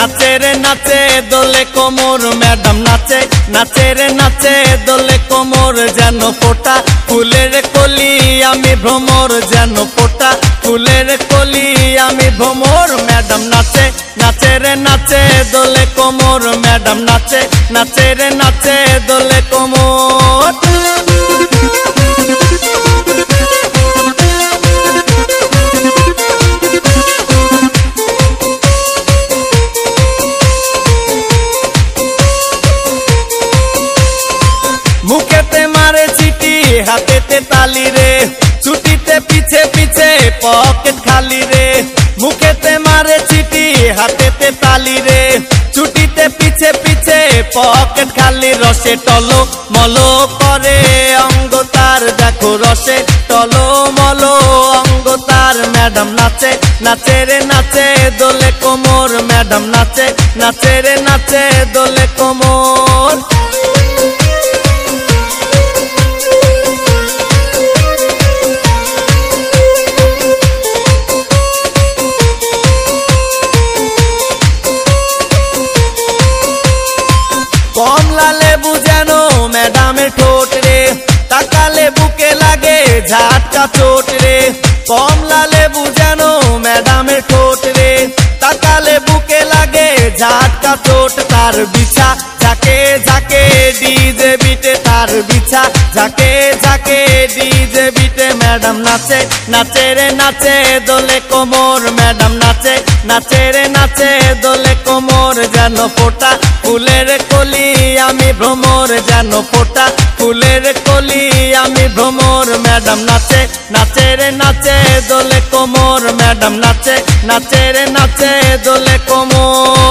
নাচে রে নাচে দোলে কোমর ম্যাডাম নাচে নাচে রে নাচে দোলে কোমর যেন ফোটা ফুলের কলি আমি ভ্রমর যেন ফোটা ফুলের কলি আমি ভ্রমর ম্যাডাম নাচে নাচে রে নাচে দোলে কোমর ম্যাডাম নাচে নাচে রে নাচে দোলে কোমর মুখেতে মারে চিঠি হাতেতে তালি রে ছুটিতে পিছে পিছে পকেট খালি রে মুখেতে মারে চিঠি হাতেতে তালি রে ছুটিতে পিছে পিছে পকেট খালি রসে টলো মলো করে অঙ্গ তার দেখো রসে টলো মলো অঙ্গ তার ম্যাডাম নাচে নাচে রে নাচে দোলে কোমর ম্যাডাম নাচে নাচে রে নাচে দোলে কোমর কমলা লেবু যেন ম্যাডামের ঠোঁট রে তাকালে বুকে লাগে ঝাটকা চোট রে কমলা লেবু যেন ম্যাডামের ঠোঁট রে তাকালে বুকে লাগে ঝাটকা চোট তার বিছা ঝাঁকে ঝাঁকে ডিজে বিটে তার বিছা ঝাঁকে ঝাঁকে ডিজে বিটে ম্যাডাম নাচে নাচে রে নাচে দোলে কোমর ম্যাডাম নাচে নাচে রে নাচে দোলে কোমর যেন ফোটা ফুলের কলি আমি ভ্রমর যেন ফোটা ফুলের কলি আমি ভ্রমর ম্যাডাম নাচে নাচে রে নাচে দোলে কোমর ম্যাডাম নাচে নাচে রে নাচে দোলে কোমর।